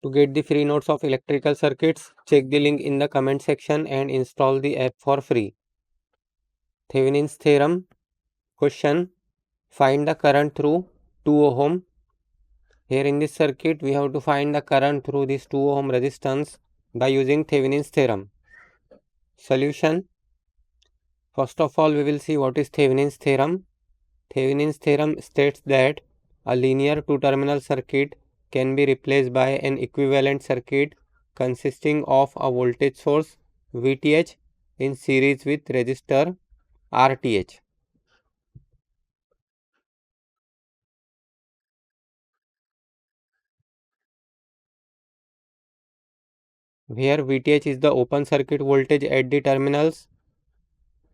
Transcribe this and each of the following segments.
To get the free notes of electrical circuits, check the link in the comment section and install the app for free. Thevenin's theorem. Question. Find the current through 2 ohm. Here in this circuit, we have to find the current through this 2 ohm resistance by using Thevenin's theorem. Solution. First of all, we will see what is Thevenin's theorem. Thevenin's theorem states that a linear two-terminal circuit can be replaced by an equivalent circuit consisting of a voltage source VTH in series with resistor RTH. Here VTH is the open circuit voltage at the terminals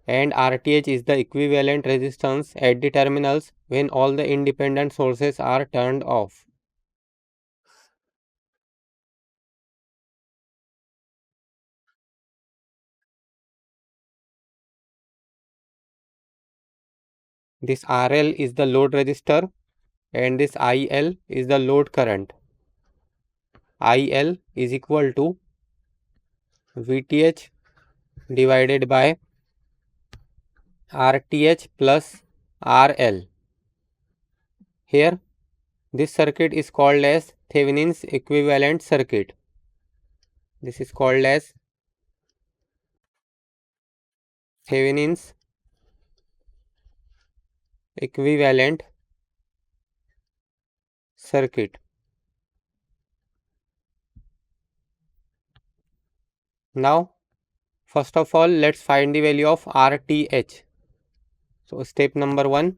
and RTH is the equivalent resistance at the terminals when all the independent sources are turned off. This RL is the load resistor and this IL is the load current. IL is equal to VTH divided by RTH plus RL. Here, this circuit is called as Thevenin's equivalent circuit. This is called as Thevenin's equivalent circuit. Now, first of all, let's find the value of RTH. So, step number 1,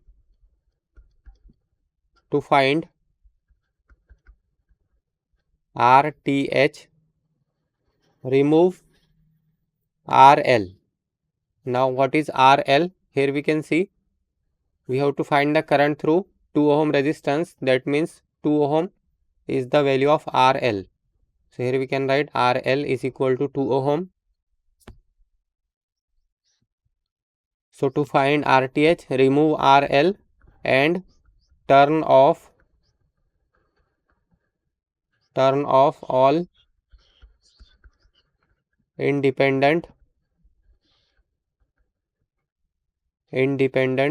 to find RTH, remove RL. Now, what is RL? Here we can see we have to find the current through 2 ohm resistance. That means 2 ohm is the value of RL. So, here we can write RL is equal to 2 ohm. So, to find RTH, remove RL and turn off all independent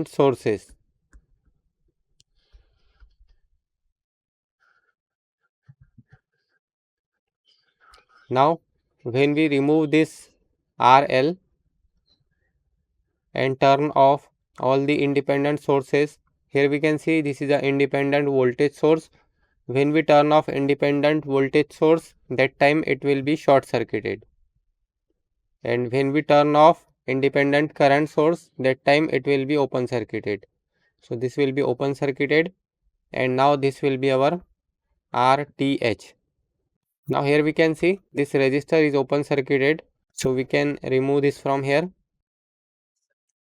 sources. Now, when we remove this RL and turn off all the independent sources, here we can see this is an independent voltage source. When we turn off independent voltage source, that time it will be short circuited. And when we turn off independent current source, that time it will be open circuited. So, this will be open circuited and now this will be our RTH. Now, here we can see this resistor is open circuited. So, we can remove this from here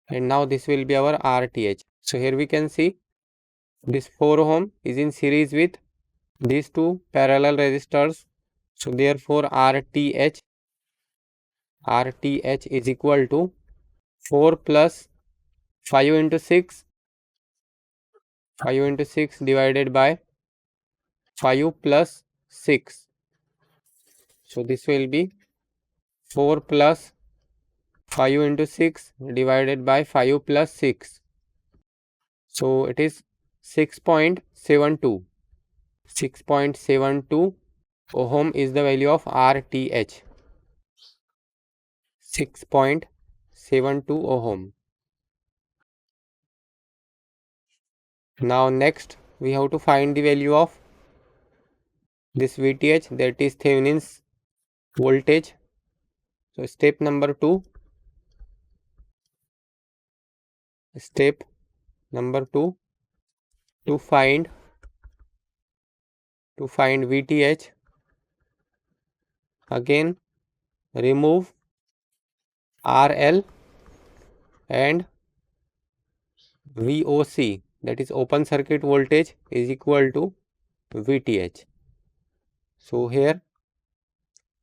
and now this will be our RTH. So, here we can see this 4 ohm is in series with these two parallel resistors. So, therefore, RTH is equal to 4 plus 5 into 6 divided by 5 plus 6. So, this will be 4 plus 5 into 6 divided by 5 plus 6. So, it is 6.72. 6.72 ohm is the value of RTH. 6.72 ohm. Now, next we have to find the value of this VTH, that is Thevenin's voltage. So, step number 2. Step number 2, to find VTH, again remove RL and VOC, that is open circuit voltage, is equal to VTH. So, here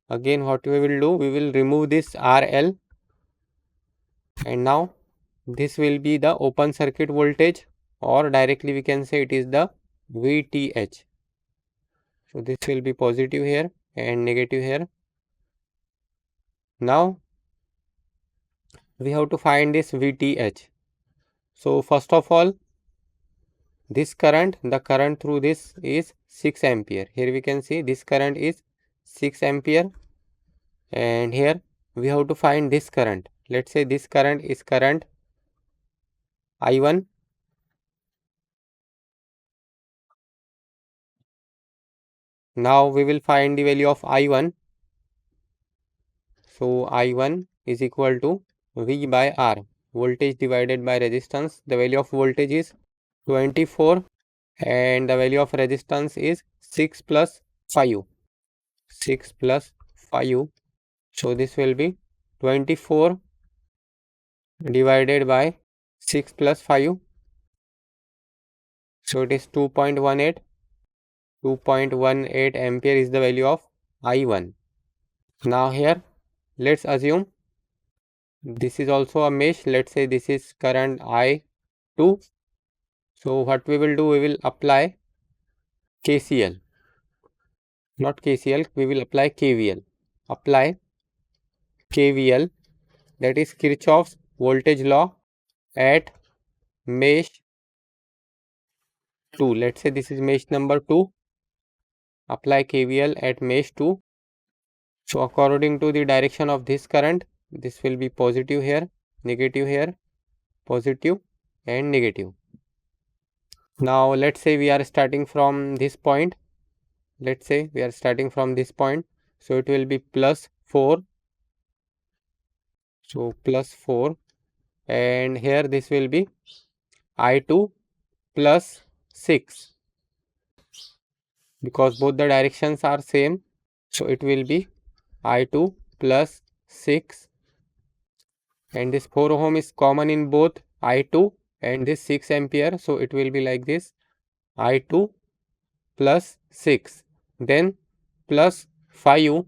again what we will do, we will remove this RL and now this will be the open circuit voltage, or directly we can say it is the VTH. So this will be positive here and negative here. Now we have to find this VTH. So first of all, this current, the current through this is 6 ampere. Here we can see this current is 6 ampere, and here we have to find this current. Let's say this current is current I1. Now we will find the value of I1. So I1 is equal to V by R, voltage divided by resistance. The value of voltage is 24 and the value of resistance is 6 plus 5. 6 plus 5. So this will be 24 divided by 6 plus 5. So it is 2.18. 2.18 ampere is the value of I1. Now here let's assume this is also a mesh. Let's say this is current I2. So what we will do, we will apply KCL. Not KCL, we will apply KVL. Apply KVL, that is Kirchhoff's voltage law at mesh 2. Let's say this is mesh number 2. Apply KVL at mesh 2. So according to the direction of this current, this will be positive here, negative here, positive and negative. Now let's say we are starting from this point. Let's say we are starting from this point. So it will be plus 4. So plus 4, and here this will be I2 plus 6, because both the directions are same. So it will be I2 plus 6, and this 4 ohm is common in both I2 and this 6 ampere. So it will be like this, I2 plus 6, then plus 5,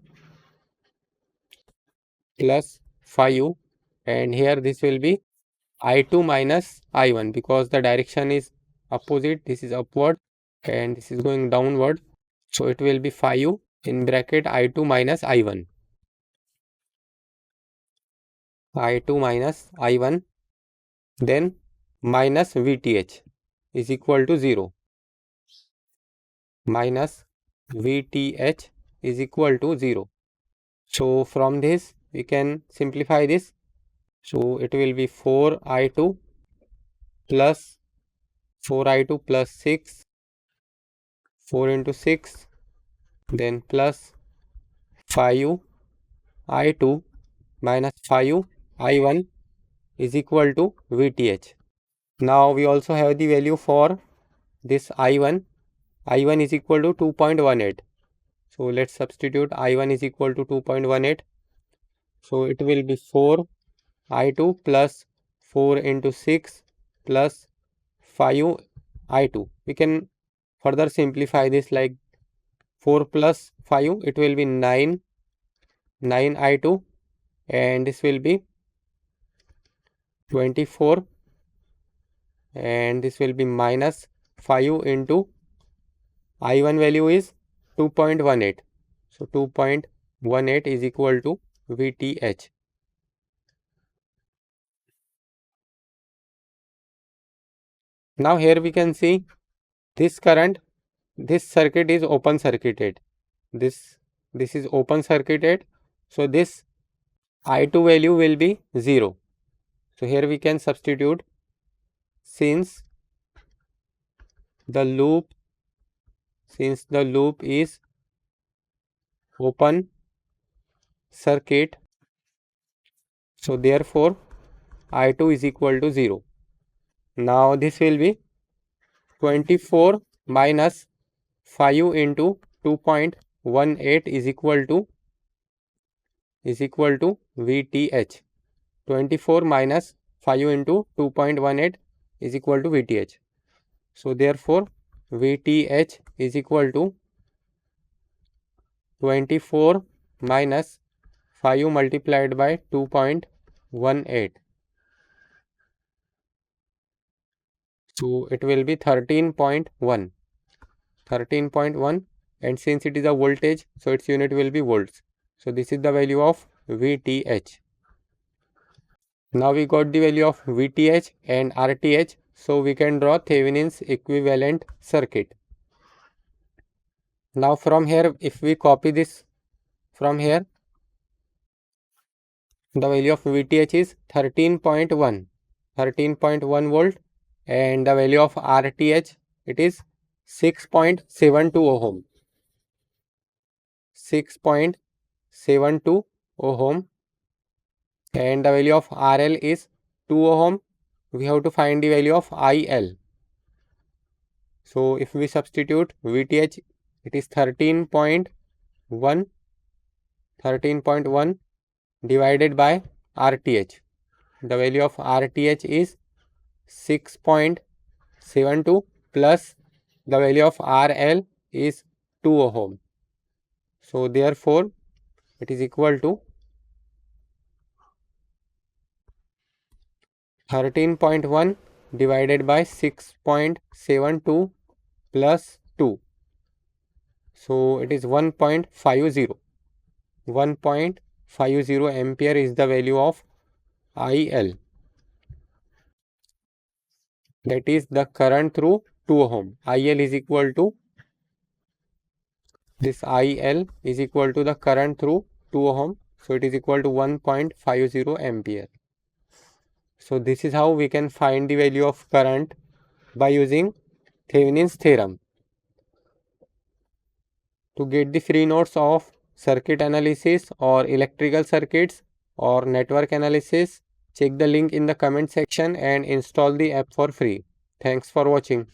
and here this will be I2 minus I1, because the direction is opposite. This is upward and this is going downward. So it will be 5 in bracket I2 minus I1. I2 minus I1, then minus VTH is equal to 0. Minus VTH is equal to 0. So from this we can simplify this. So it will be 4I2 plus 4I2 plus 6, 4 into 6, then plus 5I2 minus 5I1 is equal to VTH. Now we also have the value for this I1. I1 is equal to 2.18. So let's substitute I1 is equal to 2.18. So it will be 4I2 plus 4 into 6 plus 5I2. We can further simplify this, like 4 plus 5, it will be 9I2, and this will be 24, and this will be minus 5 into I1 value is 2.18. So 2.18 is equal to VTH. Now here we can see this current, this circuit is open circuited. This is open circuited. So this I2 value will be 0. So here we can substitute, since the loop is open circuit, so therefore I2 is equal to 0. Now this will be 24 minus 5 into 2.18 is equal to VTH. 24 minus 5 into 2.18 is equal to VTH. So therefore VTH is equal to 24 minus 5 multiplied by 2.18. So it will be 13.1. 13.1. and since it is a voltage, so its unit will be volts. So this is the value of VTH. Now we got the value of VTH and RTH, so we can draw Thevenin's equivalent circuit. Now from here, if we copy this from here, the value of VTH is 13.1 volt, and the value of RTH, it is 6.72 ohm. 6.72 ohm, and the value of RL is 2 ohm. We have to find the value of IL. So if we substitute VTH, it is 13.1 divided by RTH. The value of RTH is 6.72 plus the value of RL is 2 ohm. So therefore it is equal to 13.1 divided by 6.72 plus 2. So it is 1.50. 1.50 ampere is the value of IL. That is the current through 2 ohm. IL is equal to, this IL is equal to the current through 2 ohm. So it is equal to 1.50 ampere. So this is how we can find the value of current by using Thevenin's theorem. To get the free notes of circuit analysis or electrical circuits or network analysis, check the link in the comment section and install the app for free. Thanks for watching.